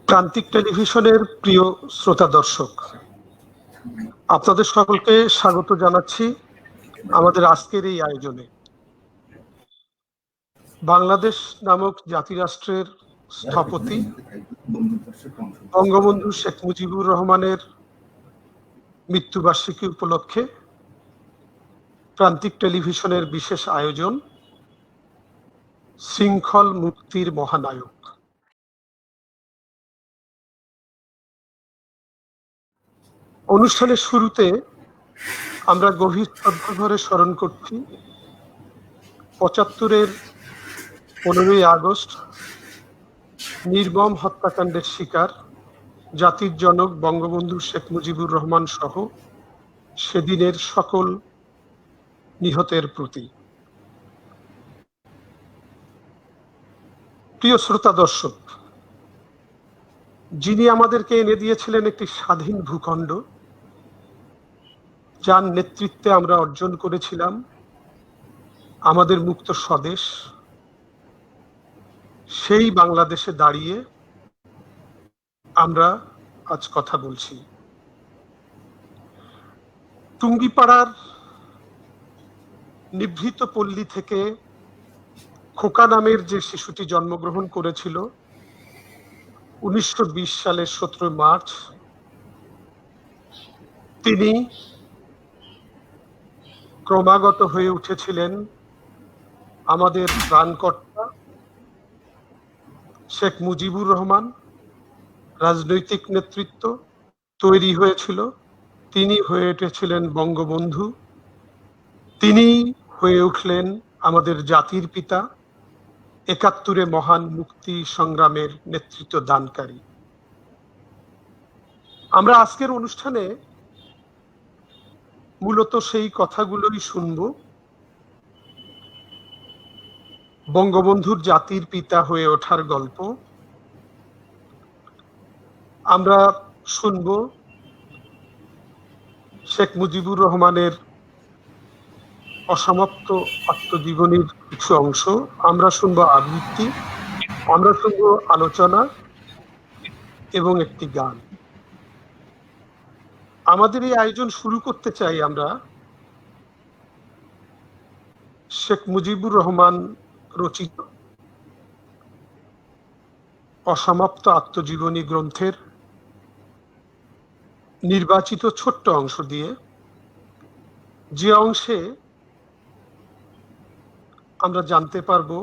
প্রান্তিক টেলিভিশনের প্রিয় শ্রোতা দর্শক, আপনাদের সকলকে স্বাগত জানাচ্ছি আমাদের আজকের এই আয়োজনে। বাংলাদেশ নামক জাতিরাষ্ট্রের স্থপতি বঙ্গবন্ধু শেখ মুজিবুর রহমানের মৃত্যুবার্ষিকী উপলক্ষে প্রান্তিক টেলিভিশনের বিশেষ আয়োজন শৃঙ্খল মুক্তির মহানায়ক। অনুষ্ঠানের শুরুতে আমরা গভীর শ্রদ্ধাভরে স্মরণ করছি ৭৫-এর ১৫ই আগস্ট নির্মম হত্যাকাণ্ডের শিকার জাতির জনক বঙ্গবন্ধু শেখ মুজিবুর রহমান সহ সেদিনের সকল নিহতের প্রতি। প্রিয় শ্রোতা দর্শক, যিনি আমাদেরকে এনে দিয়েছিলেন একটি স্বাধীন ভূখণ্ড, যার নেতৃত্বে আমরা অর্জন করেছিলাম আমাদের মুক্ত স্বদেশ, সেই বাংলাদেশে দাঁড়িয়ে আমরা আজ কথা বলছি। টুঙ্গিপাড়ার নিভৃত পল্লী থেকে খোকা নামের যে শিশুটি জন্মগ্রহণ করেছিল ১৯২০ সালের ১৭ মার্চ, তিনি ক্রমাগত হয়ে উঠেছিলেন আমাদের প্রাণকর্তা শেখ মুজিবুর রহমান। রাজনৈতিক নেতৃত্ব তৈরি হয়েছিল, তিনি হয়ে উঠেছিলেন বঙ্গবন্ধু, তিনি হয়ে উঠলেন আমাদের জাতির পিতা, ৭১-এ মহান মুক্তি সংগ্রামের নেতৃত্ব দানকারী। আমরা আজকের অনুষ্ঠানে মূলত সেই কথাগুলোই শুনব। বঙ্গবন্ধুর জাতির পিতা হয়ে ওঠার গল্প আমরা শুনব, শেখ মুজিবুর রহমানের অসমাপ্ত আত্মজীবনীর কিছু অংশ, আমরা শুনবো আবৃত্তি, আমরা শুনবো আলোচনা এবং একটি গান। আমাদের এই আয়োজন শুরু করতে চাই আমরা শেখ মুজিবুর রহমান রচিত অসমাপ্ত আত্মজীবনী গ্রন্থের নির্বাচিত ছোট্ট অংশ দিয়ে, যে অংশে আমরা জানতে পারবো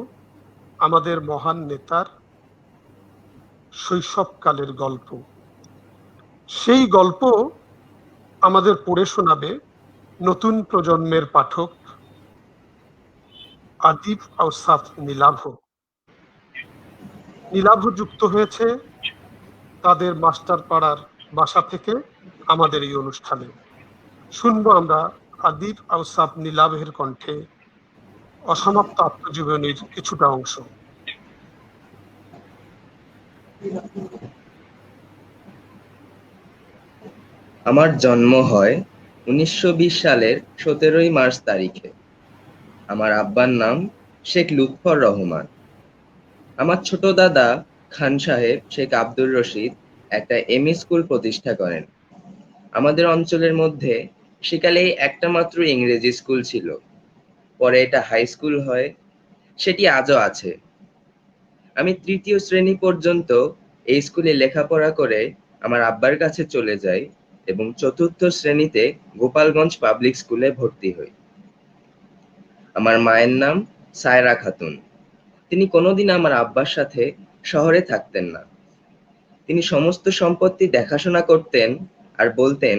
আমাদের মহান নেতার শৈশবকালের গল্প। সেই গল্প আমাদের পড়ে শোনাবে নতুন প্রজন্মের পাঠক আদিব আওসাফ নীলাভ। নীলাভ যুক্ত হয়েছে তাদের মাস্টার পাড়ার বাসা থেকে আমাদের এই অনুষ্ঠানে। শুনবো আমরা আদিব আওসাফ নীলাভের কণ্ঠে অসমাপ্ত আত্মজীবনীর কিছুটা অংশ। আমার জন্ম হয় ১৯২০ সালের ১৭ই মার্চ তারিখে। আমার আব্বার নাম শেখ লুৎফর রহমান। আমার ছোট দাদা খান সাহেব শেখ আব্দুর রশিদ একটা এমই স্কুল প্রতিষ্ঠা করেন। আমাদের অঞ্চলের মধ্যে সেকালেই একটা মাত্র ইংরেজি স্কুল ছিল, পরে এটা হাই স্কুল হয়, সেটি আজও আছে। আমি ৩য় শ্রেণী পর্যন্ত এই স্কুলে লেখাপড়া করে আমার আব্বার কাছে চলে যাই এবং ৪র্থ শ্রেণীতে গোপালগঞ্জ পাবলিক স্কুলে ভর্তি হই। আমার মায়ের নাম সায়রা খাতুন। তিনি কোনোদিন আমার আব্বার সাথে শহরে থাকতেন না। তিনি সমস্ত সম্পত্তি দেখাশোনা করতেন আর বলতেন,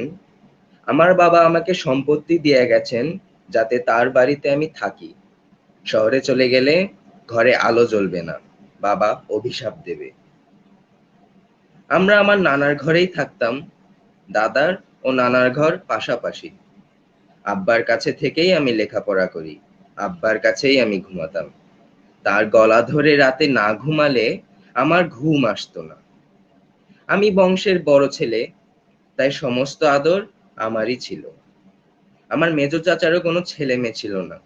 আমার বাবা আমাকে সম্পত্তি দিয়ে গেছেন যাতে তার বাড়িতে আমি থাকি। শহরে চলে গেলে ঘরে আলো জ্বলবে না, বাবা অভিশাপ দেবে। আমরা আমার নানার ঘরেই থাকতাম। দাদার ও নানার ঘর পাশাপাশি। আব্বার কাছে থেকেই আমি লেখাপড়া করি, আব্বার কাছেই আমি ঘুমাতাম। তার গলা ধরে রাতে না ঘুমালে আমার ঘুম আসতো না। আমি বংশের বড় ছেলে, তাই সমস্ত আদর আমারই ছিল। আমার মেজ চাচারও কোনো ছেলে মেয়ে ছিল না।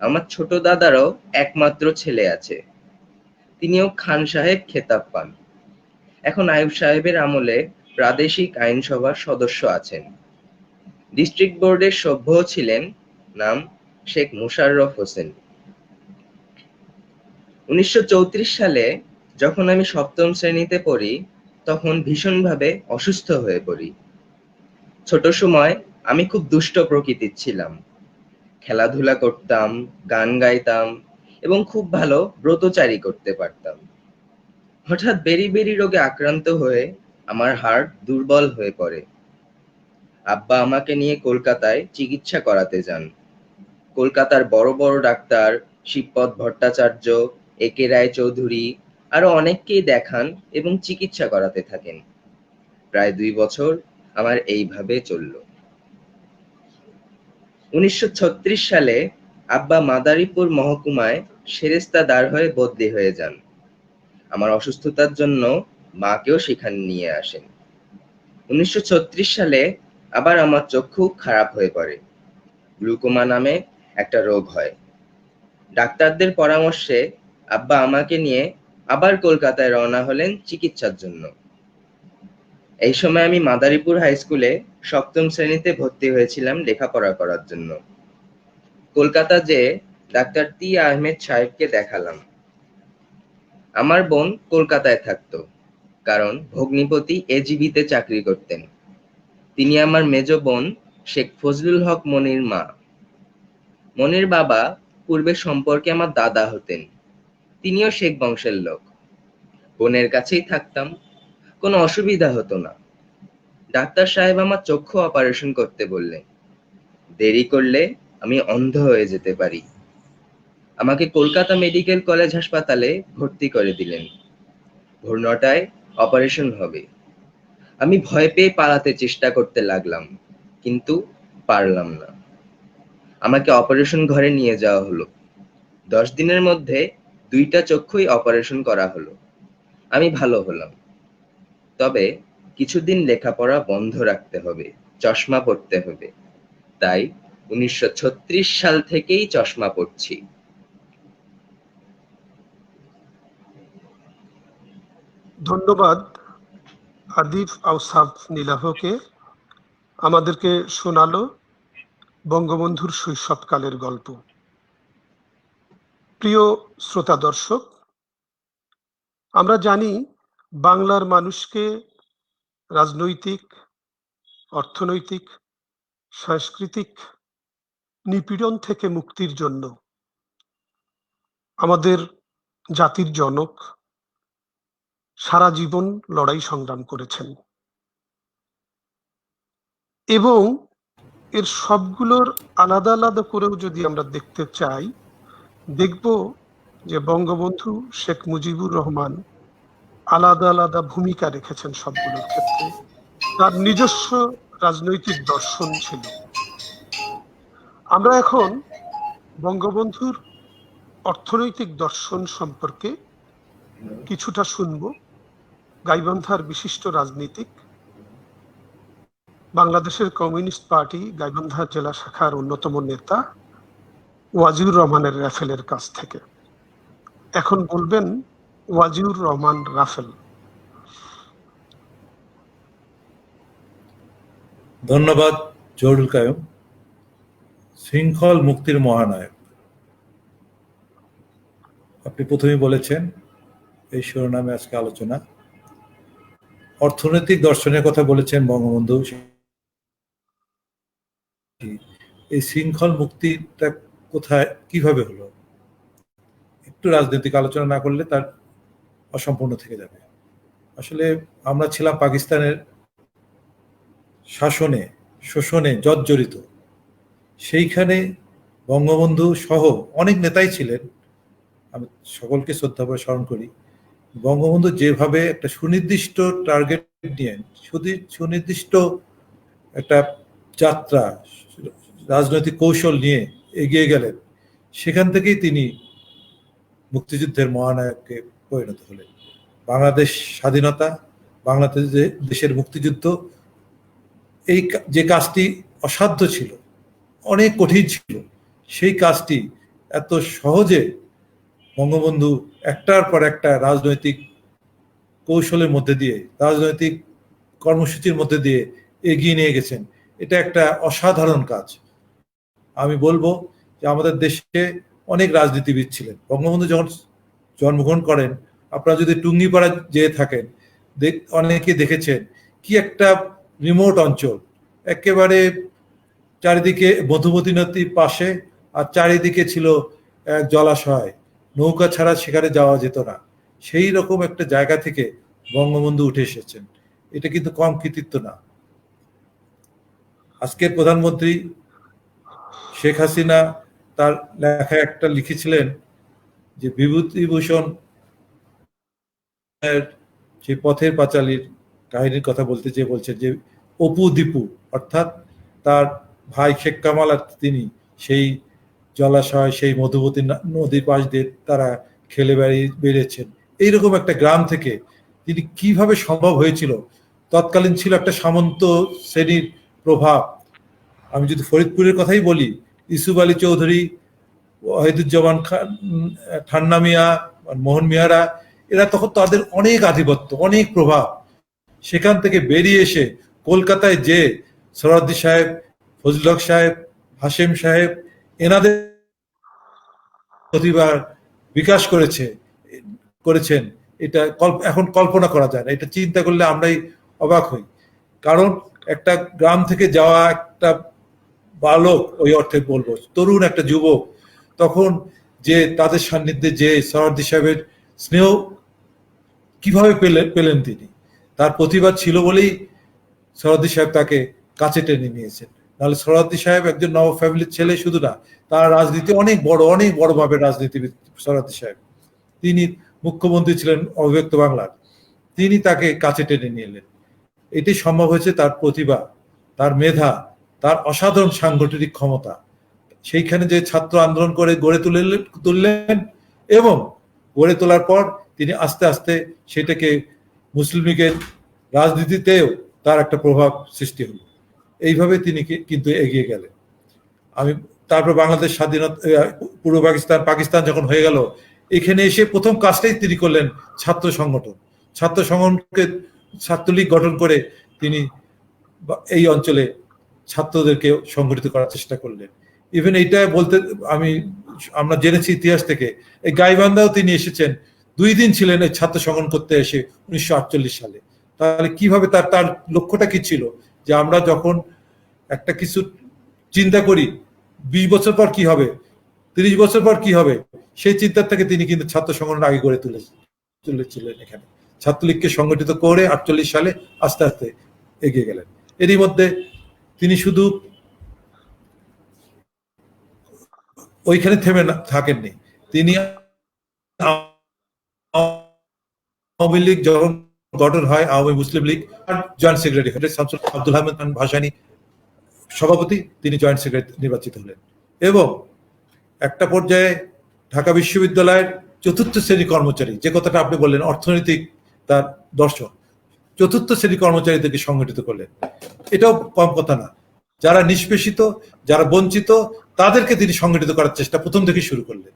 আমার ছোট দাদারও একমাত্র ছেলে আছে, তিনিও খান সাহেব খেতাব পান। এখন আইয়ুব সাহেবের আমলে প্রাদেশিক আইনসভার সদস্য আছেন। ডিস্ট্রিক্ট বোর্ডের সভ্যও ছিলেন, নাম শেখ মোশাররফ হোসেন। 1934 সালে যখন আমি সপ্তম শ্রেণীতে পড়ি, তখন ভীষণভাবে অসুস্থ হয়ে পড়ি। ছোট সময় আমি খুব দুষ্ট প্রকৃতির ছিলাম। খেলাধুলা করতাম, গান গাইতাম এবং খুব ভালো ব্রতচারী করতে পারতাম। হঠাৎ বেরি রোগে আক্রান্ত হয়ে আমার হার্ট দুর্বল হয়ে পড়ে। আব্বা আমাকে নিয়ে কলকাতায় চিকিৎসা করাতে যান। কলকাতার বড় বড় ডাক্তার শিবপদ ভট্টাচার্য, একে রায় চৌধুরী আরো অনেককেই দেখান এবং চিকিৎসা করাতে থাকেন। প্রায় 2 বছর আমার এইভাবে চলল। 1936 সালে আব্বা মাদারীপুর মহকুমায় সেরেস্তাদার হয়ে বদলি হয়ে যান। আমার অসুস্থতার জন্য মাকেও সেখানে নিয়ে আসেন। 1936 সালে আবার আমার চক্ষু খারাপ হয়ে পড়ে। গ্লুকোমা নামে একটা রোগ হয়। ডাক্তারদের পরামর্শে আব্বা আমাকে নিয়ে আবার কলকাতায় রওনা হলেন চিকিৎসার জন্য। এই সময় আমি মাদারীপুর হাই স্কুলে সপ্তম শ্রেণীতে ভর্তি হয়েছিলাম লেখাপড়া করার জন্য। কলকাতা যেয়ে ডাক্তার টি আহমেদ সাহেবকে দেখালাম। আমার বোন কলকাতায় থাকতো, কারণ ভগ্নিপতি এজিবিতে চাকরি করতেন। তিনি আমার মেজ বোন শেখ ফজলুল হক মনির মা। মনির বাবা পূর্বে সম্পর্কে আমার দাদা হতেন, তিনিও শেখ বংশের লোক। বোনের কাছেই থাকতাম, কোনো অসুবিধা হতো না। ডাক্তার সাহেব আমার চক্ষু অপারেশন করতে বললেন। দেরি করলে আমি অন্ধ হয়ে যেতে পারি। আমাকে কলকাতা মেডিকেল কলেজ হাসপাতালে ভর্তি করে দিলেন। ভোর 9টায় অপারেশন হবে। আমি ভয় পেয়ে পালাতে চেষ্টা করতে লাগলাম, কিন্তু পারলাম না। আমাকে অপারেশন ঘরে নিয়ে যাওয়া হলো। 10 দিনের মধ্যে 2টা চক্ষুই অপারেশন করা হলো। আমি ভালো হলাম। তবে কিছুদিন লেখাপড়া বন্ধ রাখতে হবে, চশমা পড়তে হবে। তাই 1936 সাল থেকেই চশমা পড়ছি। ধন্যবাদ আদিফ আউসাফ নীলাভকে আমাদেরকে শোনালো বঙ্গবন্ধুর শৈশবকালের গল্প। প্রিয় শ্রোতা দর্শক, আমরা জানি বাংলার মানুষকে রাজনৈতিক, অর্থনৈতিক, সাংস্কৃতিক নিপীড়ন থেকে মুক্তির জন্য আমাদের জাতির জনক সারা জীবন লড়াই সংগ্রাম করেছেন এবং এর সবগুলোর আলাদা আলাদা করেও যদি আমরা দেখতে চাই, দেখব যে বঙ্গবন্ধু শেখ মুজিবুর রহমান আলাদা আলাদা ভূমিকা রেখেছেন সবগুলোর ক্ষেত্রে। তার নিজস্ব রাজনৈতিক দর্শন ছিল। আমরা এখন বঙ্গবন্ধুর অর্থনৈতিক দর্শন সম্পর্কে কিছুটা শুনব। গাইবান্ধার বিশিষ্ট রাজনীতিক, বাংলাদেশের কমিউনিস্ট পার্টি গাইবান্ধা জেলা শাখার অন্যতম নেতা ওয়াজিউর রহমানের রাফেলের কাছ থেকে। এখন বলবেন ওয়াজিউর রহমান রাফেল। ধন্যবাদ জহুরুল কায়ুম। শৃঙ্খল মুক্তির মহানায়ক, আপনি প্রথমেই বলেছেন এই শিরোনামে আজকে আলোচনা। অর্থনৈতিক দর্শনের কথা বলেছেন বঙ্গবন্ধু। এই শৃঙ্খল মুক্তিটা কোথায়, কিভাবে হলো, একটু রাজনৈতিক আলোচনা না করলে তার অসম্পূর্ণ থেকে যাবে। আসলে আমরা ছিলাম পাকিস্তানের শাসনে, শোষণে জর্জরিত। সেইখানে বঙ্গবন্ধু সহ অনেক নেতাই ছিলেন, আমি সকলকে শ্রদ্ধা করে স্মরণ করি। বঙ্গবন্ধু যেভাবে একটা সুনির্দিষ্ট টার্গেট নিয়ে, সুনির্দিষ্ট একটা যাত্রা, রাজনৈতিক কৌশল নিয়ে এগিয়ে গেলেন, সেখান থেকেই তিনি মুক্তিযুদ্ধের মহানায়ককে পরিণত হলেন। বাংলাদেশ স্বাধীনতা, বাংলাদেশের মুক্তিযুদ্ধ, এই যে কাজটি অসাধ্য ছিল, অনেক কঠিন ছিল, সেই কাজটি এত সহজে বঙ্গবন্ধু একটার পর একটা রাজনৈতিক কৌশলের মধ্যে দিয়ে, রাজনৈতিক কর্মসূচির মধ্যে দিয়ে এগিয়ে নিয়ে গেছেন। এটা একটা অসাধারণ কাজ। আমি বলবো যে আমাদের দেশে অনেক রাজনীতিবিদ ছিলেন। বঙ্গবন্ধু যখন জন্মগ্রহণ করেন, আপনারা যদি টুঙ্গিপাড়া যেয়ে থাকেন, অনেকে দেখেছেন কি একটা রিমোট অঞ্চল, একেবারে চারিদিকে মধুমতি নদীর পাশে, আর চারিদিকে ছিল এক জলাশয়, নৌকা ছাড়া সেখানে যাওয়া যেত না। সেই রকম একটা জায়গা থেকে বঙ্গবন্ধু উঠে এসেছেন। এটা কিন্তু কম কৃতিত্ব না। আজকের প্রধানমন্ত্রী শেখ হাসিনা তার লেখায় একটা লিখেছিলেন যে বিভূতিভূষণ যে পথের পাঁচালীর কাহিনীর কথা বলতে চেয়ে বলছেন যে অপু দীপু, অর্থাৎ তার ভাই শেখ কামাল আর তিনি সেই জলাশয়, সেই মধুমতি নদীর পাশ দিয়ে তারা খেলে বেরিয়েছেন। এইরকম একটা গ্রাম থেকে তিনি কিভাবে সম্ভব হয়েছিল? তৎকালীন ছিল একটা সামন্ত শ্রেণীর প্রভাব। আমি যদি ফরিদপুরের কথাই বলি, ইউসুফ আলী চৌধুরী, ওয়াহিদুজ্জামান খান, ঠান্না মিয়া, মোহন মিয়ারা, এরা তখন তাদের অনেক আধিপত্য, অনেক প্রভাব। সেখান থেকে বেরিয়ে এসে কলকাতায় যে সোহরাওয়ার্দী সাহেব, ফজলুল হক সাহেব, হাশেম সাহেব, এনাদের প্রতিভার বিকাশ করেছেন, এটা এখন কল্পনা করা যায় না। এটা চিন্তা করলে আমরাই অবাক হই। কারণ একটা গ্রাম থেকে যাওয়া একটা বালক, ওই অর্থে বলবো তরুণ একটা যুবক, তখন যে তাদের সান্নিধ্যে যে সোহরাওয়ার্দী সাহেবের স্নেহ কিভাবে পেলেন তিনি, তার প্রতিভা ছিল বলেই সোহরাওয়ার্দী সাহেব তাকে কাছে টেনে নিয়েছেন। নাহলে সোহরাওয়ার্দী সাহেব একজন নবাব ফ্যামিলির ছেলে শুধু না, তার রাজনীতি অনেক বড় ভাবে রাজনীতিবিদ সোহরাওয়ার্দী সাহেব। তিনি মুখ্যমন্ত্রী ছিলেন অবিভক্ত বাংলার, তিনি তাকে কাছে টেনে নিয়ে এলেন। এটি সম্ভব হয়েছে তার প্রতিভা, তার মেধা, তার অসাধারণ সাংগঠনিক ক্ষমতা। সেইখানে যে ছাত্র আন্দোলন করে গড়ে তুললেন, এবং গড়ে তোলার পর তিনি আস্তে আস্তে সেটাকে মুসলিম লীগের রাজনীতিতেও তার একটা প্রভাব সৃষ্টি হলো। এইভাবে তিনি কিন্তু এগিয়ে গেলেন। তারপর বাংলাদেশ স্বাধীনতা, পূর্ব পাকিস্তান যখন হয়ে গেল, এখানে এসে প্রথম কাজটাই তিনি করলেন ছাত্রকে ছাত্রলীগ গঠন করে তিনি এই অঞ্চলে ছাত্রদেরকে সংগঠিত করার চেষ্টা করলেন। ইভেন এইটা বলতে আমরা জেনেছি ইতিহাস থেকে, এই গাইবান্ধাও তিনি এসেছেন, 2 দিন ছিলেন এই ছাত্র সংগঠন করতে এসে 1948 সালে। তাহলে কিভাবে তার লক্ষ্যটা কি ছিল? যে আমরা যখন একটা কিছু চিন্তা করি 20 বছর পর কি হবে, 30 বছর পর কি হবে, সেই চিন্তার থেকে তিনি কিন্তু ছাত্র সংগঠন আগে গড়ে তুলেছিলেন। এখানে ছাত্রলীগকে সংগঠিত করে 48 সালে আস্তে আস্তে এগিয়ে গেলেন। এরই মধ্যে তিনি শুধু ওইখানে থেমে থাকেননি। তিনি আওয়ামী লীগ যখন গঠন হয়, আওয়ামী মুসলিম লীগ, জয়েন্ট সেক্রেটারি শামসুল আব্দুল হামিদ খান ভাসানী সভাপতি, তিনি জয়েন্ট সেক্রেটারি নির্বাচিত হলেন। এবং একটা পর্যায়ে ঢাকা বিশ্ববিদ্যালয়ের 4র্থ শ্রেণী কর্মচারী, যে কথাটা আপনি বললেন, অর্থনৈতিক তার দর্শন, 4র্থ শ্রেণী কর্মচারীদেরকে সংগঠিত করলেন। এটাও কম কথা না। যারা নিষ্পেষিত, যারা বঞ্চিত, তাদেরকে তিনি সংগঠিত করার চেষ্টা প্রথম থেকে শুরু করলেন।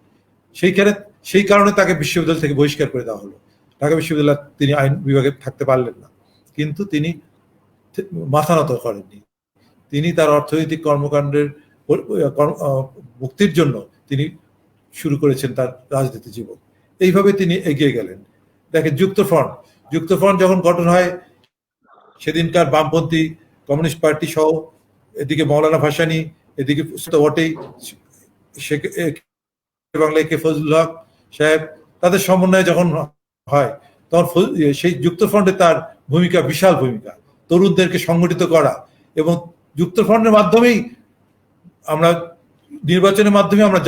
সেই কারণে তাকে বিশ্ববিদ্যালয় থেকে বহিষ্কার করে দেওয়া হলো। ঢাকা বিশ্ববিদ্যালয় তিনি আইন বিভাগে থাকতে পারলেন না, কিন্তু তিনি মাথা নত করেননি। তিনি তার অর্থনৈতিক কর্মকাণ্ডের মুক্তির জন্য তিনি শুরু করেছেন তার রাজনীতি জীবন। এইভাবে তিনি এগিয়ে গেলেন। দেখেন, যুক্তফ্রন্ট যখন গঠন হয়, সেদিনকার বামপন্থী কমিউনিস্ট পার্টি সহ, এদিকে মৌলানা ভাসানী, এদিকে বটেই বাংলায় কে ফজলুল হক সাহেব, তাদের সমন্বয়ে যখন হয়, তখন সেই যুক্তফ্রন্টে তার ভূমিকা, বিশাল ভূমিকা, তরুণদেরকে সংগঠিত করা। এবং যুক্তফ্রন্টের মাধ্যমেই আমরা নির্বাচনের মাধ্যমে আমরা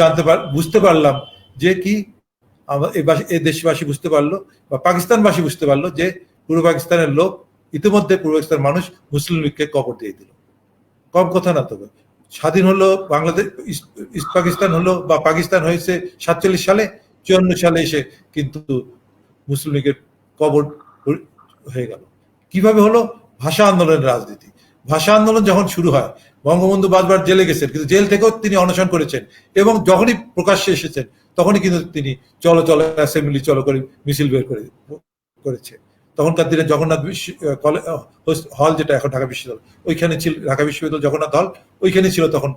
বুঝতে পারলাম যে কি এই দেশবাসী বুঝতে পারলো, বা পাকিস্তানবাসী বুঝতে পারলো, যে পূর্ব পাকিস্তানের লোক ইতিমধ্যে পূর্ব পাকিস্তানের মানুষ মুসলিম লীগকে কবর দিয়ে দিল। কম কথা না। তবে স্বাধীন হলো বাংলাদেশ, ইস্ট পাকিস্তান হলো, বা পাকিস্তান হয়েছে 47 সালে, 54 সালে এসে কিন্তু মুসলিম লীগের কবর হয়ে গেল। কিভাবে হলো? ভাষা আন্দোলনের রাজনীতি। ভাষা আন্দোলন যখন শুরু হয়, বঙ্গবন্ধু বারবার জেলে গেছেন, কিন্তু জেল থেকেও তিনি অনশন করেছেন, এবং যখনই প্রকাশ্যে এসেছেন তখনই কিন্তু তিনি চলো অ্যাসেম্বলি চলো করে মিছিল বের করেছে। তখনকার দিনে জগন্নাথ হল, যেটা এখন ঢাকা বিশ্ববিদ্যালয়, ওইখানে ছিল ঢাকা বিশ্ববিদ্যালয় জগন্নাথ হল, ওইখানে ছিল তখন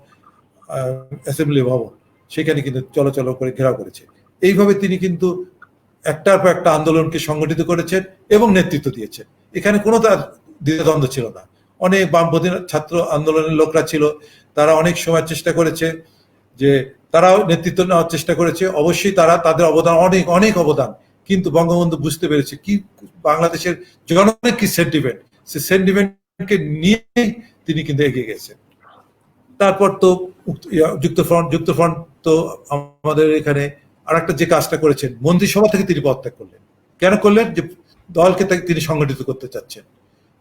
অ্যাসেম্বলি ভবন, সেখানে কিন্তু চলাচল করে ঘেরাও করেছে। এইভাবে তিনি কিন্তু একটার পর একটা আন্দোলনকে সংগঠিত করেছেন এবং নেতৃত্ব দিয়েছেন। এখানে কোনো তার দ্বিধাদ্বন্দ্ব ছিল না। অনেক বামপন্থী ছাত্র আন্দোলনের লোকরা ছিল, তারা অনেক সময় চেষ্টা করেছে, যে তারাও নেতৃত্ব নেওয়ার চেষ্টা করেছে। অবশ্যই তাদের অবদান অনেক অনেক অবদান, কিন্তু বঙ্গবন্ধু বুঝতে পেরেছে কি বাংলাদেশের জনগণের কি সেন্টিমেন্ট, সেই সেন্টিমেন্টকে নিয়ে তিনি কিন্তু এগিয়ে গেছেন। তারপর তো যুক্তফ্রন্ট তো আমাদের এখানে আরেকটা যে কাজটা করেছেন, মন্ত্রিসভা থেকে তিনি পদত্যাগ করলেন। কেন করলেন? যে দলকে তিনি সংগঠিত করতে চাচ্ছেন।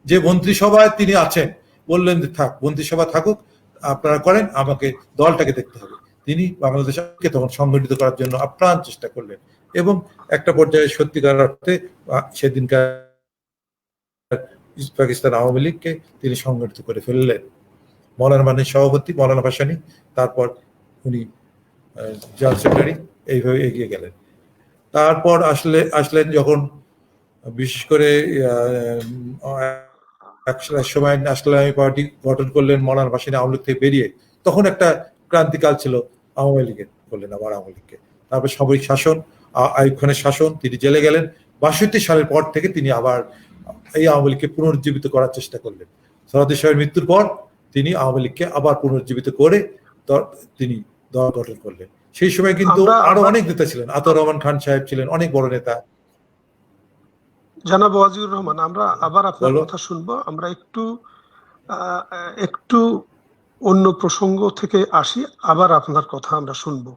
যে মন্ত্রিসভায় তিনি আছেন, বললেন যে থাক, মন্ত্রিসভা থাকুক, আপনারা করেন, আমাকে দলটাকে দেখতে হবে। তিনি বাংলাদেশকে তখন সংগঠিত করার জন্য আপ্রাণ চেষ্টা করলেন এবং একটা পর্যায়ে সত্যিকার অর্থে সেদিনকার পাকিস্তান আওয়ামী লীগকে তিনি সংগঠিত করে ফেললেন। মৌলানা ভাসানীর সভাপতি, মৌলানা ভাসানী, তারপর উনি জেনারেল সেক্রেটারি, এইভাবে এগিয়ে গেলেন। তারপর আসলেন যখন বিশেষ করে সময় ন্যাশনাল পার্টি গঠন করলেন মৌলানা ভাসানী আওয়ামী লীগ থেকে বেরিয়ে, তখন একটা ক্রান্তিকাল ছিল আওয়ামী লীগের, করলেন আবার আওয়ামী লীগকে। তারপর সামরিক শাসন, আইয়ুব খানের শাসন, তিনি জেলে গেলেন। ৬২ সালের পর থেকে তিনি আবার এই আওয়ামী লীগকে পুনরুজ্জীবিত করার চেষ্টা করলেন। সরোয়ার্দী সাহেবের মৃত্যুর পর তিনি আওয়ামী লীগকে আবার পুনরুজ্জীবিত করে তিনি দল গঠন করলেন। সেই সময় কিন্তু আরো অনেক নেতা ছিলেন, আতাউর রহমান খান সাহেব ছিলেন, অনেক বড় নেতা। জনাব ওয়াজিউর রহমান, আমরা আবার আপনার কথা শুনবো। আমরা একটু অন্য প্রসঙ্গ থেকে আসি, আবার আপনার কথা আমরা শুনবো।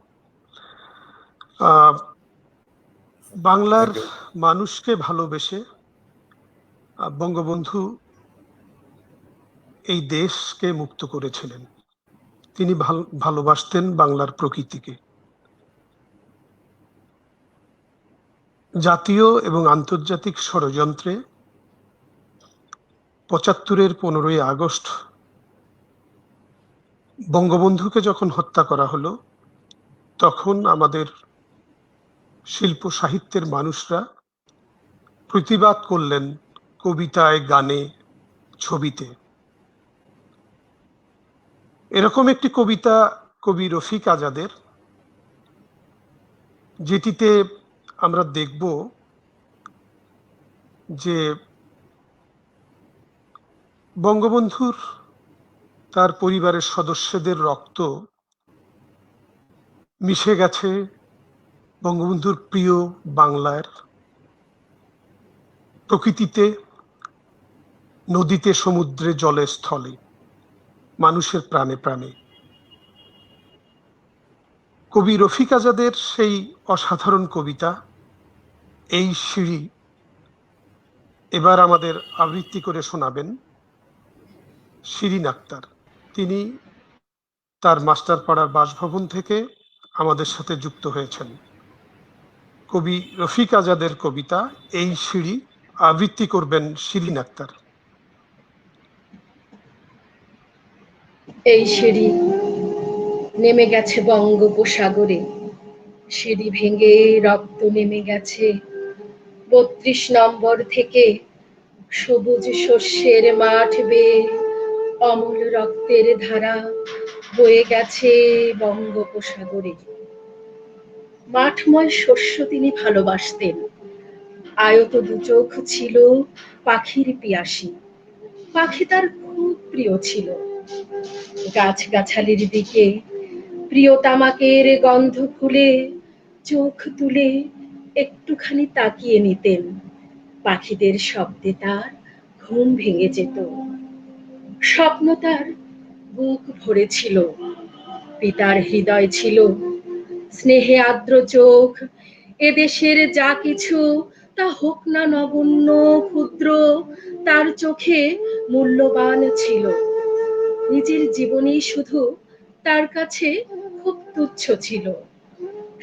বাংলার মানুষকে ভালোবেসে বঙ্গবন্ধু এই দেশকে মুক্ত করেছিলেন। তিনি ভালোবাসতেন বাংলার প্রকৃতিকে। জাতীয় এবং আন্তর্জাতিক ষড়যন্ত্রে ৭৫-এর 15ই আগস্ট বঙ্গবন্ধুকে যখন হত্যা করা হলো, তখন আমাদের শিল্প সাহিত্যের মানুষরা প্রতিবাদ করলেন কবিতায়, গানে, ছবিতে। এরকম একটি কবিতা কবি রফিক আজাদের, যেটিতে আমরা দেখব যে বঙ্গবন্ধুর তার পরিবারের সদস্যদের রক্ত মিশে গেছে বঙ্গবন্ধুর প্রিয় বাংলার প্রকৃতিতে, নদীতে, সমুদ্রে, জলে, স্থলে, মানুষের প্রাণে প্রাণে। কবি রফিক আজাদের সেই অসাধারণ কবিতা এই সিঁড়ি এবার আমাদের আবৃত্তি করে শোনাবেন শিরিন আক্তার। তিনি তার মাস্টারপাড়ার বাসভবন থেকে আমাদের সাথে যুক্ত হয়েছেন। কবি রফিক আজাদের কবিতা এই সিঁড়ি আবৃত্তি করবেন শিরিন আক্তার। এই সিঁড়ি নেমে গেছে বঙ্গোপসাগরে, সিঁড়ি ভেঙে রক্ত নেমে গেছে ৩২ নম্বর থেকে, সবুজ শস্যের মাঠ বেয়ে অমল রক্তের ধারা বয়ে গেছে বঙ্গোপসাগরে। মাঠময় শস্য তিনি ভালোবাসতেন, আয়ত দুচোখ ছিল পাখির পিয়াসী, পাখি তার খুব প্রিয় ছিল। গাছগাছালির দিকে প্রিয় তামাকের গন্ধ খুলে চোখ তুলে একটুখানি তাকিয়ে নিতেন, পাখিদের শব্দে তার ঘুম ভেঙে যেত। স্বপ্ন তার বুক ভরেছিল, পিতার হৃদয় ছিল স্নেহে আর্দ্র চোখ। এদেশের যা কিছু তা হোক না নগণ্য ক্ষুদ্র, তার চোখে মূল্যবান ছিল। নিজের জীবনী শুধু তার কাছে খুব তুচ্ছ ছিল।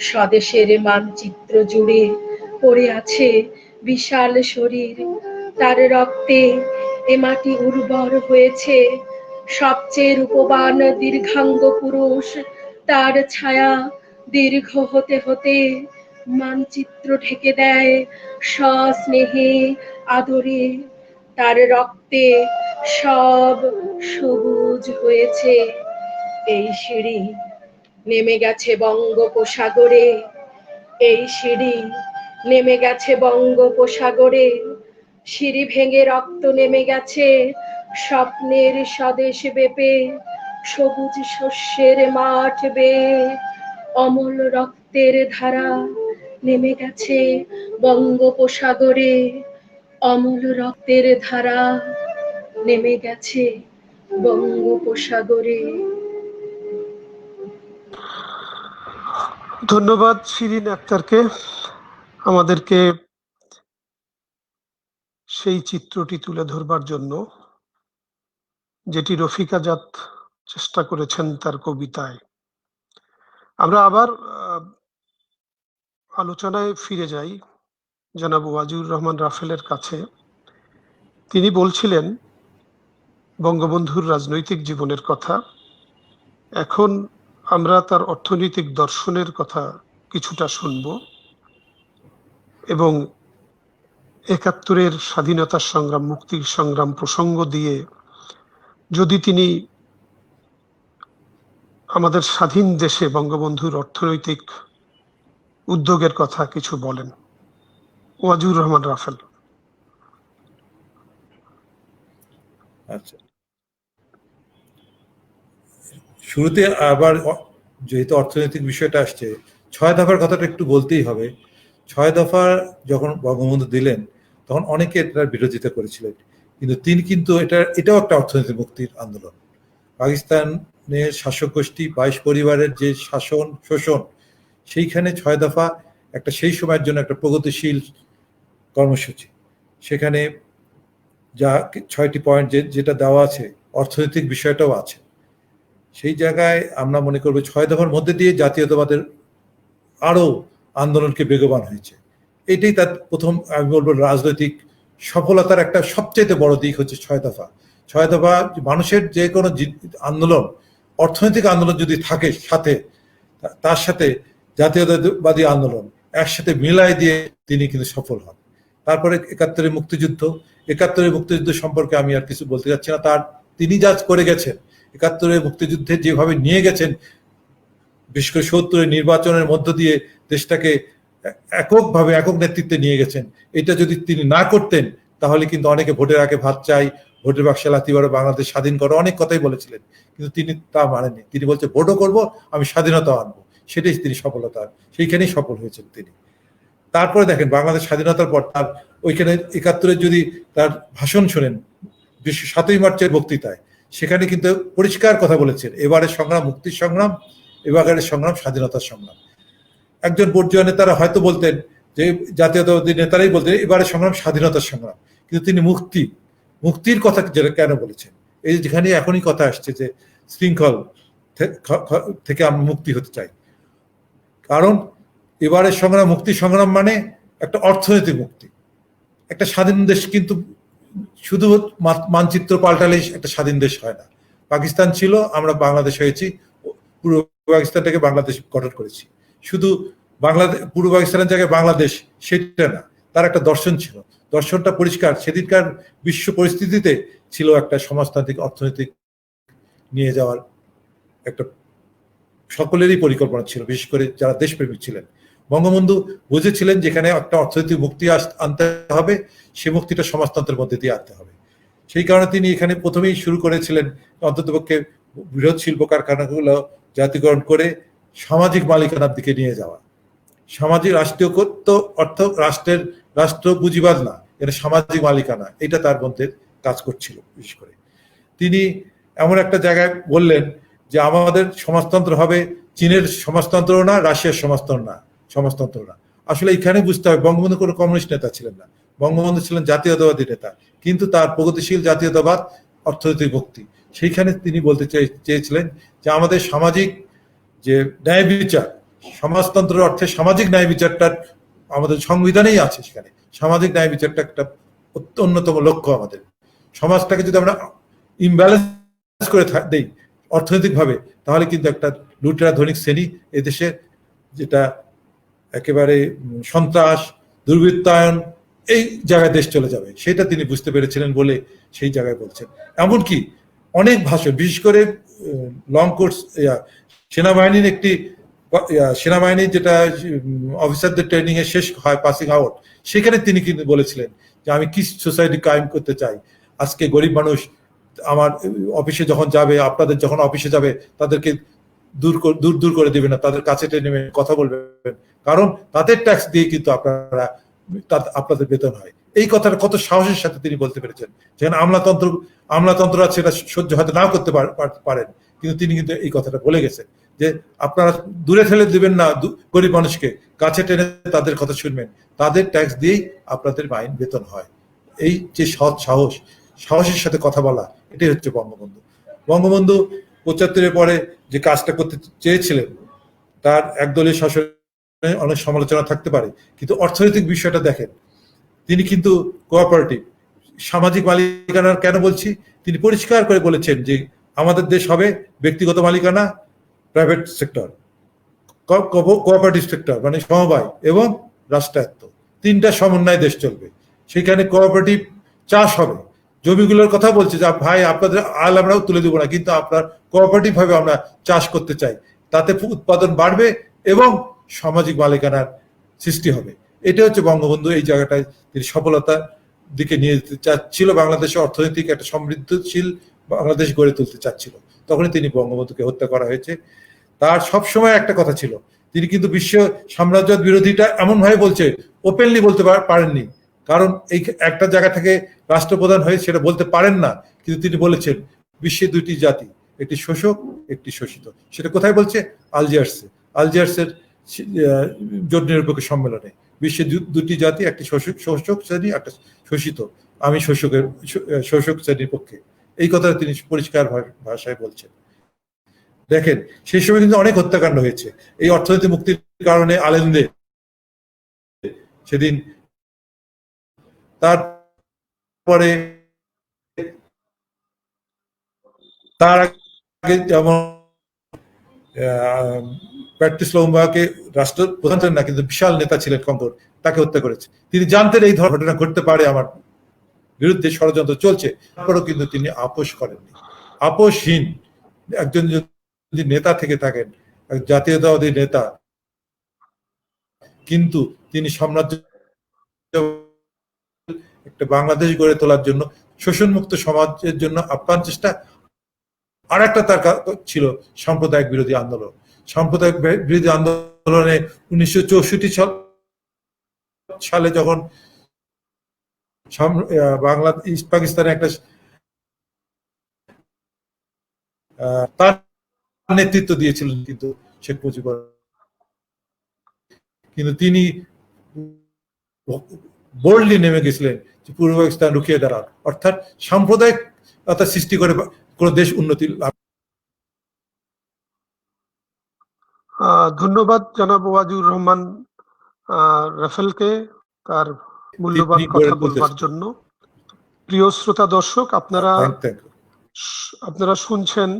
স্বদেশের মানচিত্র জুড়ে পড়ে আছে বিশাল শরীর, তার রক্তে এ মাটি উর্বর হয়েছে। সবচেয়ে রূপবান দীর্ঘাঙ্গ পুরুষ, তার ছায়া দীর্ঘ হতে হতে মানচিত্র ঢেকে দেয় সস্নেহে আদরে, তার রক্তে সব সবুজ হয়েছে। এই সিঁড়ি নেমে গেছে বঙ্গোপসাগরে, এই সিঁড়ি নেমে গেছে বঙ্গোপসাগরে, সিঁড়ি ভেঙে রক্ত নেমে গেছে স্বপ্নের স্বদেশ বেপে, সবুজ শস্যের মাঠ বেয়ে অমল রক্তের ধারা নেমে গেছে বঙ্গোপসাগরে, অমল রক্তের ধারা নেমে গেছে বঙ্গোপসাগরে। ধন্যবাদ শিরিন আক্তারকে আমাদেরকে সেই চিত্রটি তুলে ধরবার জন্য, যেটি রফিকা জাত চেষ্টা করেছেন তার কবিতায়। আমরা আবার আলোচনায় ফিরে যাই জনাব ওয়াজিউর রহমান রাফেলের কাছে। তিনি বলছিলেন বঙ্গবন্ধুর রাজনৈতিক জীবনের কথা। এখন আমরা তার অর্থনৈতিক দর্শনের কথা কিছুটা শুনব এবং ৭১-এর স্বাধীনতার সংগ্রাম, মুক্তির সংগ্রাম প্রসঙ্গ দিয়ে যদি তিনি আমাদের স্বাধীন দেশে বঙ্গবন্ধুর অর্থনৈতিক উদ্যোগের কথা কিছু বলেন। ওয়াজিউর রহমান রাফেল। আচ্ছা, শুরুতে আবার যেহেতু অর্থনৈতিক বিষয়টা আসছে, ৬ দফার কথাটা একটু বলতেই হবে। ৬ দফা যখন বঙ্গবন্ধু দিলেন তখন অনেকে এটার বিরোধিতা করেছিলেন, কিন্তু তিনি কিন্তু এটাও একটা অর্থনৈতিক মুক্তির আন্দোলন। পাকিস্তানের শাসক গোষ্ঠী ২২ পরিবারের যে শাসন শোষণ, সেইখানে ৬ দফা একটা সেই সময়ের জন্য একটা প্রগতিশীল কর্মসূচি। সেখানে যা ৬টি পয়েন্ট যেটা দেওয়া আছে, অর্থনৈতিক বিষয়টাও আছে। সেই জায়গায় আমরা মনে করবো ৬ দফার মধ্যে দিয়ে জাতীয়তাবাদের আরো আন্দোলনকে বেগবান হয়েছে। এটাই তার প্রথম, আমি বলবো, রাজনৈতিক সফলতার একটা সবচেয়ে বড় দিক হচ্ছে ৬ দফা। ৬ দফা মানুষের যে কোনো আন্দোলন, অর্থনৈতিক আন্দোলন যদি থাকে সাথে, তার সাথে জাতীয়তাবাদী আন্দোলন একসাথে মিলাই দিয়ে তিনি কিন্তু সফল হন। তারপরে ৭১-এর মুক্তিযুদ্ধ। ৭১-এর মুক্তিযুদ্ধ সম্পর্কে আমি আর কিছু বলতে যাচ্ছি না। তিনি যা করে গেছেন, ৭১-এর মুক্তিযুদ্ধে যেভাবে নিয়ে গেছেন, বিশেষ করে ৭০-এর নির্বাচনের মধ্য দিয়ে দেশটাকে এককভাবে একক নেতৃত্বে নিয়ে গেছেন। এটা যদি তিনি না করতেন তাহলে কিন্তু অনেকে ভোটের আগে ভাত চাই, ভোটের বাক্সে লাথি মারো, বাংলাদেশ স্বাধীন করো, অনেক কথাই বলেছিলেন, কিন্তু তিনি তা মানেননি। তিনি বলছে ভোটও করবো, আমি স্বাধীনতা আনবো। সেটাই তিনি সফলতা, সেইখানেই সফল হয়েছেন তিনি। তারপরে দেখেন বাংলাদেশ স্বাধীনতার পর তার ওইখানে ৭১-এর যদি তার ভাষণ শোনেন, ৭ই মার্চের বক্তৃতায়, সেখানে কিন্তু পরিষ্কার কথা বলেছেন, এবারের সংগ্রাম মুক্তির সংগ্রাম, এবারের সংগ্রাম স্বাধীনতার সংগ্রাম। একজন বর্জীয় নেতারা হয়তো বলতেন যে, জাতীয়তাবাদী নেতারাই বলতেন এবারের সংগ্রাম স্বাধীনতার সংগ্রাম, কিন্তু তিনি মুক্তির কথা যেটা কেন বলেছেন? এই যেখানে এখনই কথা আসছে যে শৃঙ্খল থেকে আমরা মুক্তি হতে চাই। কারণ এবারের সংগ্রাম মুক্তি সংগ্রাম মানে একটা অর্থনৈতিক মুক্তি। একটা স্বাধীন দেশ কিন্তু শুধু মানচিত্র পাল্টালেই একটা স্বাধীন দেশ হয় না। পাকিস্তান ছিল, আমরা বাংলাদেশ হয়েছি, পূর্ব পাকিস্তানটাকে বাংলাদেশ গঠন করেছি। শুধু বাংলাদেশ, পূর্ব পাকিস্তানের জায়গায় বাংলাদেশ সেটা না, তার একটা দর্শন ছিল। দর্শনটা পরিষ্কার। সেদিনকার বিশ্ব পরিস্থিতিতে ছিল একটা সমাজতান্ত্রিক অর্থনৈতিক নিয়ে যাওয়ার একটা সকলেরই পরিকল্পনা ছিল, বিশেষ করে যারা দেশপ্রেমিক ছিলেন। বঙ্গবন্ধু বুঝেছিলেন যেখানে একটা অর্থনৈতিক মুক্তি আনতে হবে, সে মুক্তিটা সমাজতন্ত্রের মধ্যে দিয়ে আনতে হবে। সেই কারণে তিনি এখানে প্রথমেই শুরু করেছিলেন অন্ততপক্ষে বৃহৎ শিল্প কারখানাগুলো জাতীয়করণ করে সামাজিক মালিকানার দিকে নিয়ে যাওয়া। সামাজিক রাষ্ট্রীয়ত্ব অর্থ রাষ্ট্র পুঁজিবাদ না, এটা সামাজিক মালিকানা, এটা তার মধ্যে কাজ করছিল। বিশেষ করে তিনি এমন একটা জায়গায় বললেন যে আমাদের সমাজতন্ত্র হবে চীনের সমাজতন্ত্র না, রাশিয়ার সমাজতন্ত্র না। আসলে এখানে বুঝতে হবে বঙ্গবন্ধু কোনো কমিউনিস্ট নেতা ছিলেন না, বঙ্গবন্ধু ছিলেন জাতীয়তাবাদী নেতা, কিন্তু তার প্রগতিশীল জাতীয়তাবাদ, অর্থনৈতিক মুক্তি, সেইখানে তিনি বলতে চেয়েছিলেন যে আমাদের সামাজিক যে ন্যায় বিচার, সমাজতন্ত্রের অর্থে সামাজিক ন্যায় বিচারটা আমাদের সংবিধানেই আছে। সেখানে সামাজিক ন্যায় বিচারটা একটা অন্যতম লক্ষ্য। আমাদের সমাজটাকে যদি আমরা ইমব্যালেন্স করে দেই অর্থনৈতিক ভাবে, তাহলে কিন্তু একটা লুটেরা ধনিক শ্রেণী এদেশে, যেটা একেবারে সন্ত্রাস, দুর্বৃত্তায়ন, এই জায়গায় দেশ চলে যাবে, সেটা তিনি বুঝতে পেরেছিলেন বলে সেই জায়গায় বলছেন। এমনকি অনেক ভাষণ, বিশেষ করে লং কোর্স সেনাবাহিনীর একটি সেনাবাহিনীর যেটা অফিসারদের ট্রেনিং এ শেষ হয় পাসিং আউট, সেখানে তিনি কিন্তু বলেছিলেন যে আমি কি সোসাইটি কায়েম করতে চাই। আজকে গরিব মানুষ আমার অফিসে যখন যাবে, আপনাদের যখন অফিসে যাবে, তাদেরকে দূর দূর করে দিবেন না, তাদের কাছে নেমে কথা বলবেন, কারণ তাদের ট্যাক্স দিয়ে কিন্তু আপনাদের বেতন হয়। এই কথাটা কত সাহসের সাথে তিনি বলতে পেরেছেন। যেখানে আমলাতন্ত্র আছে, সেটা সহ্য হয়তো নাও করতে পারেন, কিন্তু তিনি কিন্তু এই কথাটা বলে গেছেন যে আপনারা দূরে ঠেলে দিবেন না গরিব মানুষকে, কাছে টেনে তাদের কথা শুনবেন, তাদের ট্যাক্স দিয়েই আপনাদের মাইন বেতন হয়। এই যে সাহসের সাথে কথা বলা, এটাই হচ্ছে বঙ্গবন্ধু। বঙ্গবন্ধু ৭৫-এর পরে যে কাজটা করতে চেয়েছিলেন, তার একদলীয় শাসনে অনেক সমালোচনা থাকতে পারে, কিন্তু অর্থনৈতিক বিষয়টা দেখেন, তিনি কিন্তু কোঅপারেটিভ, সামাজিক মালিকানার কেন বলছি, তিনি পরিষ্কার করে বলেছেন যে আমাদের দেশ হবে ব্যক্তিগত মালিকানা, প্রাইভেট সেক্টর, কোঅপারেটিভ সেক্টর মানে সমবায় এবং রাষ্ট্রায়ত্ত, তিনটা সমন্বয়ে দেশ চলবে। সেখানে কোঅপারেটিভ চাষ হবে, জমিগুলোর কথা বলছে যে ভাই আপনাদের আল আমরাও তুলে দেবো না, কিন্তু আপনার কোঅপারেটিভ ভাবে আমরা চাষ করতে চাই, তাতে উৎপাদন বাড়বে এবং সামাজিক মালিকানার সৃষ্টি হবে। এটা হচ্ছে বঙ্গবন্ধু এই জায়গাটায় তিনি সফলতার দিকে নিয়ে যেতে চাচ্ছিল, বাংলাদেশের অর্থনৈতিক একটা সমৃদ্ধশীল বাংলাদেশ গড়ে তুলতে চাচ্ছিল। তখনই তিনি বঙ্গবন্ধুকে হত্যা করা হয়েছে। তার সবসময় একটা কথা ছিল, তিনি কিন্তু বিশ্ব সাম্রাজ্যবাদ বিরোধীটা এমন ভাবে বলছে, ওপেনলি বলতে পারেননি, কারণ এই একটা জায়গা থেকে রাষ্ট্রপ্রধান হয়ে সেটা বলতে পারেন না, কিন্তু তিনি বলেছেন বিশ্বে দুইটি জাতি, একটি শোষক একটি শোষিত। সেটা কোথায় বলছে? আলজিয়ার্সের জোট নিরপেক্ষ সম্মেলনে। বিশ্বে দুটি জাতি, একটি শোষক শ্রেণী, একটা শোষিত, আমি শোষক শ্রেণীর পক্ষে, এই কথা তিনি পরিষ্কার ভাষায় বলছেন। দেখেন সেই সময় কিন্তু অনেক হত্যাকাণ্ড হয়েছে এই অর্থনৈতিক মুক্তির কারণে। আলেন্দে সেদিন, তারপরে তার আগে যেমন প্যাট্রিস লুমুম্বাকে রাষ্ট্রপ্রধান ছিলেন না, কিন্তু বিশাল নেতা ছিলেন কঙ্গোর, তাকে হত্যা করেছে। তিনি জানতেন এই ধরনের ঘটনা ঘটতে পারে, আমার বিরুদ্ধে ষড়যন্ত্র চলছে, তারপরেও কিন্তু তিনি আপোষ করেননি। আপোষহীন একজন যদি নেতা থেকে থাকেন, জাতীয়তাবাদী নেতা, কিন্তু তিনি সাম্রাজ্য একটা বাংলাদেশ গড়ে তোলার জন্য, শোষণমুক্ত সমাজের জন্য আপ্রাণ চেষ্টা। আর একটা তার ছিল সাম্প্রদায়িক বিরোধী আন্দোলন। সাম্প্রদায়িক বিরোধী আন্দোলনে 1964 সালে যখন বাংলা ইস্ট পাকিস্তানে একটা তার নেতৃত্ব দিয়েছিলেন কিন্তু শেখ মুজিবুর, কিন্তু তিনি বোল্ডলি নেমে গেছিলেন যে পূর্ব পাকিস্তান রুখিয়ে দাঁড়ান, অর্থাৎ সাম্প্রদায়িকতা সৃষ্টি করে কোন দেশ উন্নতি লাভ। ধন্যবাদ জনাব ওয়াজিউর রহমান রাফেলকে তার মূল্যবান কথা বলবার জন্য। প্রিয় শ্রোতা দর্শক, আপনারা শুনছেন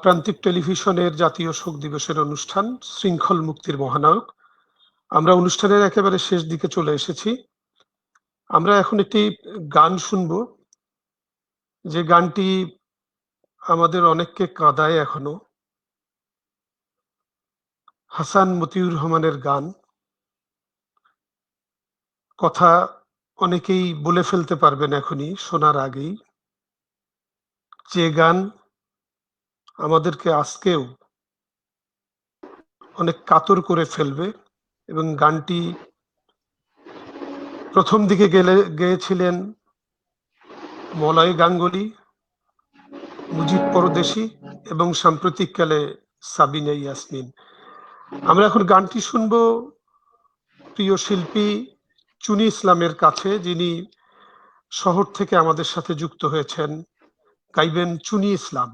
প্রান্তিক টেলিভিশনের জাতীয় শোক দিবসের অনুষ্ঠান শৃঙ্খল মুক্তির মহানায়ক। আমরা অনুষ্ঠানের একেবারে শেষ দিকে চলে এসেছি। আমরা এখন একটি গান শুনব, যে গানটি আমাদের অনেককে কাঁদায় এখনো। হাসান মতিউর রহমানের গান। কথা অনেকেই বলে ফেলতে পারবেন এখনই শোনার আগেই, যে গান আমাদেরকে আজকেও অনেক কাতর করে ফেলবে। এবং গানটি প্রথম দিকে গেয়েছিলেন মলয় গাঙ্গুলি, মুজিব পরদেশী এবং সাম্প্রতিককালে সাবিনা ইয়াসমিন। আমরা এখন গানটি শুনবো প্রিয় শিল্পী চুনি ইসলামের কাছে, যিনি শহর থেকে আমাদের সাথে যুক্ত হয়েছেন। গাইবেন চুনি ইসলাম।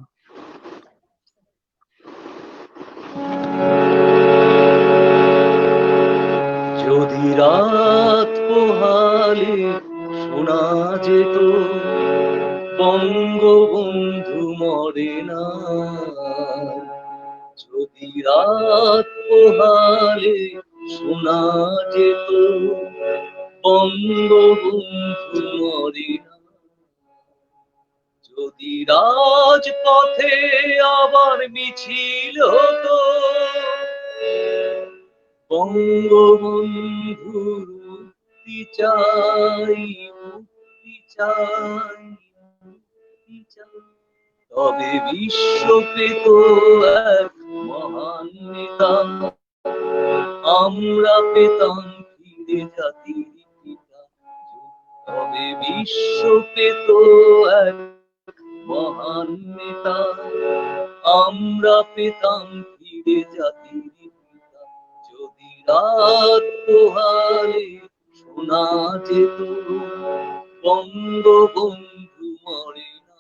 যদি রাত পোহালে শোনা যেত বঙ্গবন্ধু মরে না, যদি রাত পোহালে শোনা যেত বঙ্গবন্ধু মরে না। যদি রাজপথে আবার মিছিল হতো বঙ্গবন্ধুর মুক্তি চাই, মুক্তি চাই, মুক্তি চাই, তবে বিশ্ব পেত এক মহান নেতা, আমরা পেতাম ফিরে জাতির পিতা। তবে বিশ্ব পেত এক মহান নেতা, আমরা পেতাম ফিরে জাতির পিতা। যদি রাত পোহালে শোনা যেত বঙ্গবন্ধু মরে না।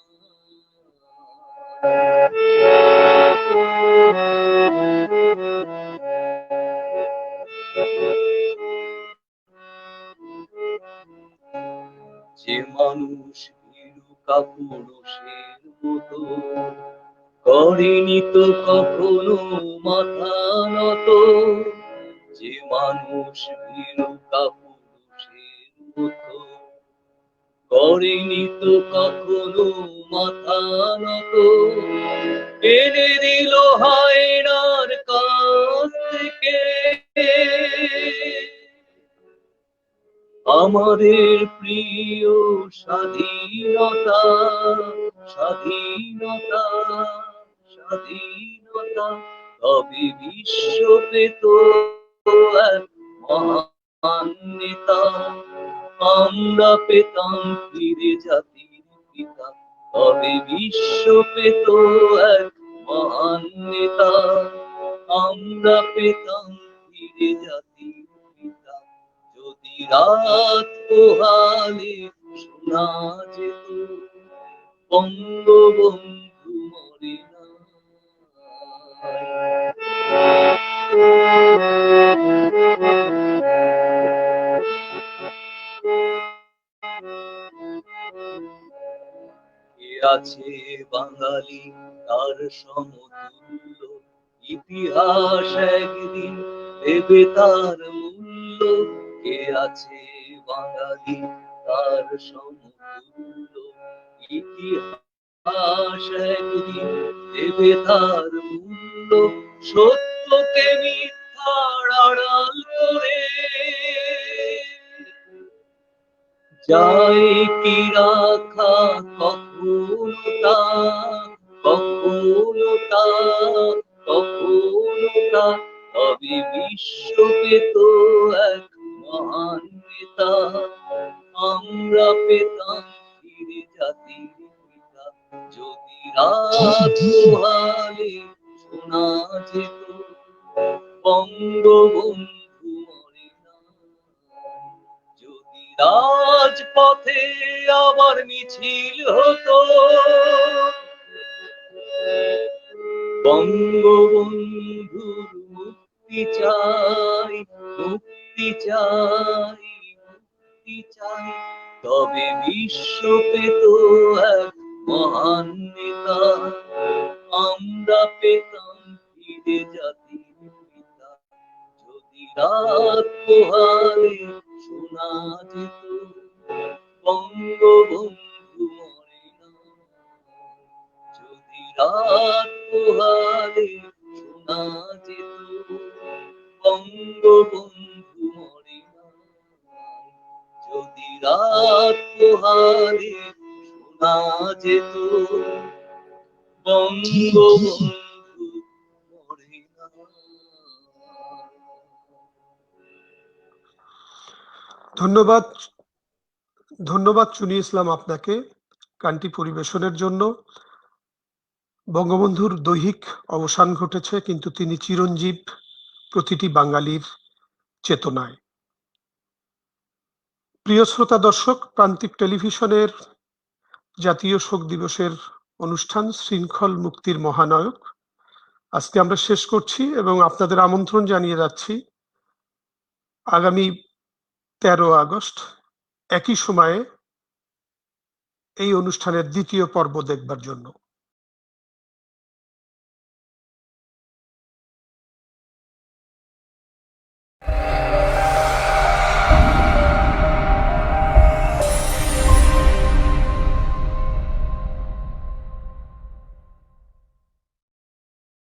যে মানুষ ভীরু কাপুরুষের মতো করেনি তো কখনো মাথা নত, যে মানুষ ভীরু কাপুরুষের মতো করেনি তো কখনো মাথা নত, এনে দিল হায়নার কাছ থেকে আমাদের প্রিয় স্বাধীনতা, স্বাধীনতা, স্বাধীনতা। তবে বিশ্ব পেত এক মহান নেতা, আমরা পেতাম ফিরে জাতির পিতা। তবে বিশ্ব পেত এক মহান নেতা, আমরা পেতাম ফিরে জাতির পিতা। যদি রাত পোহালে শোনা যেত বঙ্গবন্ধু মরে না। কে আছে বাঙালি তার সমতুল্য, ইতিহাস একদিন দেবে তার মূল্য। কে আছে বাঙালি তার সমতুল্য, ইতিহাস একদিন দেবে তার মূল্য। সত্যকে মিথ্যার আড়াল করে যায় কি রাখা কখনো তা, কখনো তা, কখনো তা। তবে বিশ্ব পেত এক মহান নেতা, আমরা পেতাম ফিরে জাতির পিতা। যদি রাত পোহালে শোনা যেত বঙ্গবন্ধু মরে না। যদি রাজপথে আবার মিছিল হতো বঙ্গবন্ধুর মুক্তি চাই, মুক্তি চাই, মুক্তি চাই, তবে বিশ্ব পেত এক মহান নেতা, আমরা পেতাম ফিরে জাতির পিতা। যদি রাত পোহালে শোনা যেত বঙ্গবন্ধু মরে না। যদি রাত পোহালে শোনা যেত বঙ্গবন্ধু মরে না। যদি রাত পোহালে শোনা যেত বঙ্গবন্ধু মরে না। ধন্যবাদ, ধন্যবাদ চুনি ইসলাম আপনাকে গানটি পরিবেশনের জন্য। বঙ্গবন্ধুর দৈহিক অবসান ঘটেছে, কিন্তু তিনি চিরঞ্জীব প্রতিটি বাঙালির চেতনায়। প্রিয় শ্রোতা দর্শক, প্রান্তিক টেলিভিশনের জাতীয় শোক দিবসের অনুষ্ঠান শৃঙ্খল মুক্তির মহানায়ক আজকে আমরা শেষ করছি এবং আপনাদের আমন্ত্রণ জানিয়ে যাচ্ছি আগামী 13 আগস্ট একই সময়ে এই অনুষ্ঠানের দ্বিতীয় পর্ব দেখবার জন্য।